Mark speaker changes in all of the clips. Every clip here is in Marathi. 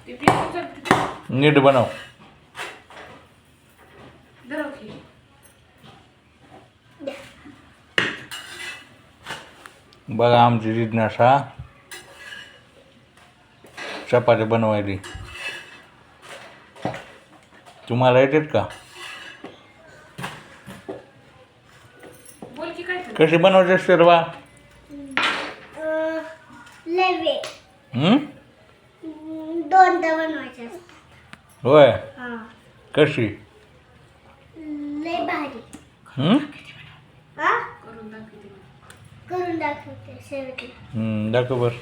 Speaker 1: नीट बनव. बघा आमची जिज्ञासा चपात्या बनवायली. तुम्हाला येतात का? कशी बनवायची सर्वा?
Speaker 2: दोनदा बनवायचे असतात.
Speaker 1: होय. कशी?
Speaker 2: लय भारी. करून दाखवते शेवटी.
Speaker 1: दाखव बर.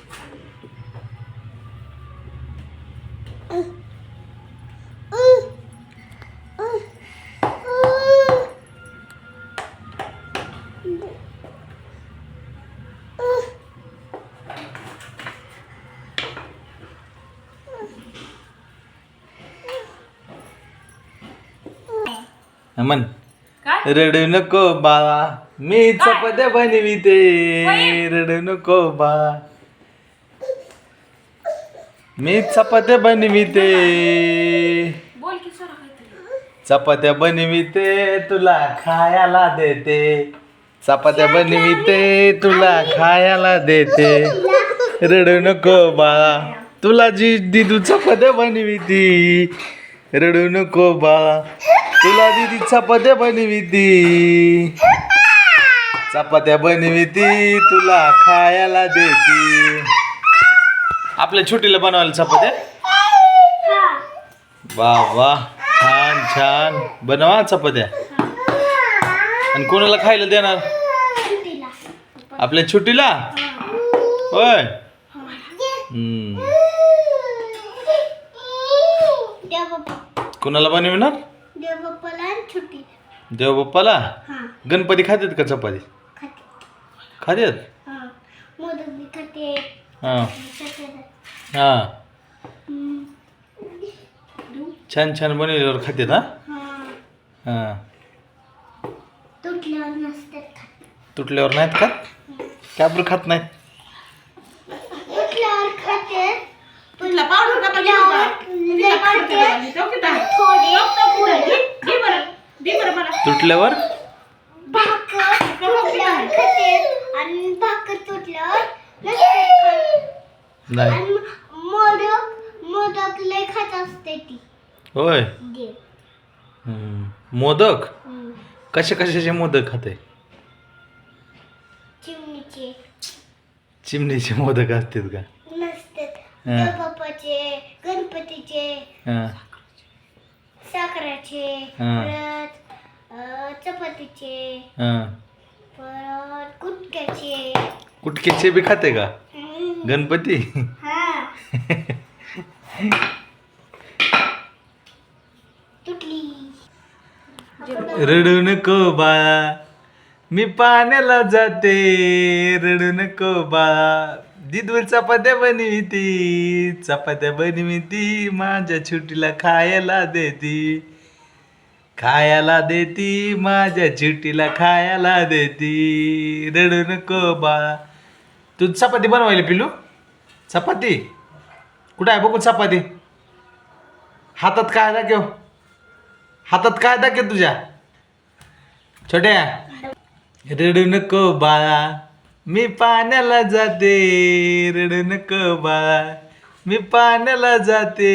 Speaker 1: म्हण. रडू नको बाळा मी चपात्या बनविते. रडू नको बाळा मी चपात्या बनविते. चपात्या बनविते तुला खायला देते. चपात्या बनविते तुला खायला देते. रडू नको बाळा तुला जी दिदू चपात्या बनविती. रडू नको बाळा तुला दिदी चपात्या बनविती. चपात्या बनविती तुला खायला देती. आपल्या छोटीला बनवायला चपात्या. वा वा छान छान बनवा चपात्या. आणि कोणाला खायला देणार? आपल्या छोटीला. होय. कोणाला बनविणार? देवबाप्पाला. गणपती खातात का चपाती? खातात. हां हां छान छान बनवल्यावर खातात. हां तुटल्यावर नाहीत खात. का बरं खात नाहीत? तुटल्यावर नाही.
Speaker 2: मोदक लय खात असते ती.
Speaker 1: होय. मोदक कशा कशाचे मोदक खाते?
Speaker 2: चिमणीचे.
Speaker 1: चिमणीचे मोदक असतात का?
Speaker 2: नसतात. देवबाप्पाचे, गणपतीचे, साखराचे, परत चपातीचे, परत कुटक्याचे.
Speaker 1: कुटक्याचे बी खाते का गणपती?
Speaker 2: तुटली.
Speaker 1: रडू नको बाळा मी पाण्याला जाते. रडू नको बाळा दिदूर चपात्या बनविती. चपात्या बनविती माझ्या छोटीला खायला देती. खायला देती माझ्या छोटीला खायला देती. रडू नको बाळा. तू चपाती बनवायला पिलू? चपाती कुठं आहे बघू चपाती. हातात काय दाखव. हातात काय दाखव तुझ्या छोट्या. रडू नको बाळा मी पाण्याला जाते. रडू नको बाळा मी पाण्याला जाते.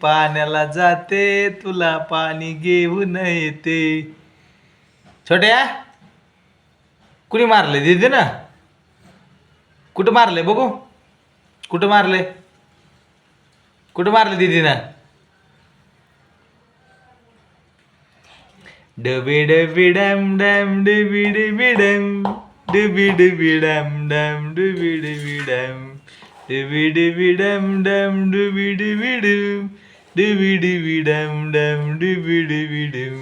Speaker 1: पाण्याला जाते तुला पाणी घेऊन येते. छोट्या कुणी मारले दीदी ना? कुठं मारले बघू. कुठं मारले? कुठं मारले दीदीना? डबी डबी डम डम डबी डबी डम डबी डबी डम डम डबी डबी डम डबी डबी डम डम डबी डबी डम डबी डबी डम डम डबी डबी डम.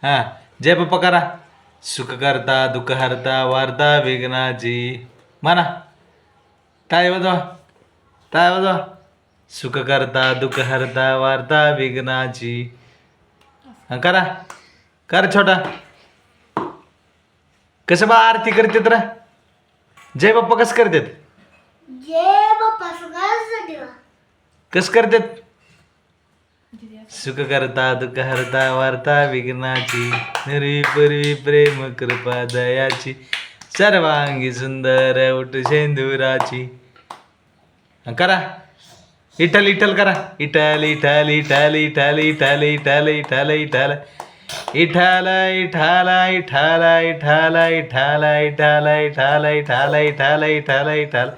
Speaker 1: हा जय बाप्पा करा. सुख करता दुःख हरता वार्ता विघ्नाची. म्हणा टाळी वाजवा. टाळी वाजवा. सुख करता दुःख हरता वार्ता विघ्नाची. करा कर छोटा. कसं बा आरती करतात रा? जय बाप्पा कसं करतात?
Speaker 2: जे बाप्पा सगळ्यांसाठी
Speaker 1: कस करतात सुख करता दुःख हरता वार्ता विघ्नाची निरी प्रेम कृपा दयाची सर्वांगी सुंदर उठ शेंदुराची करा इटल इटल करा इटल इटल इटल इटल इटल इटल इटल इटल इठाल इठाल इठाल इठाल इठाल इठाल इठाल इठाल इठाल इठाल इठाल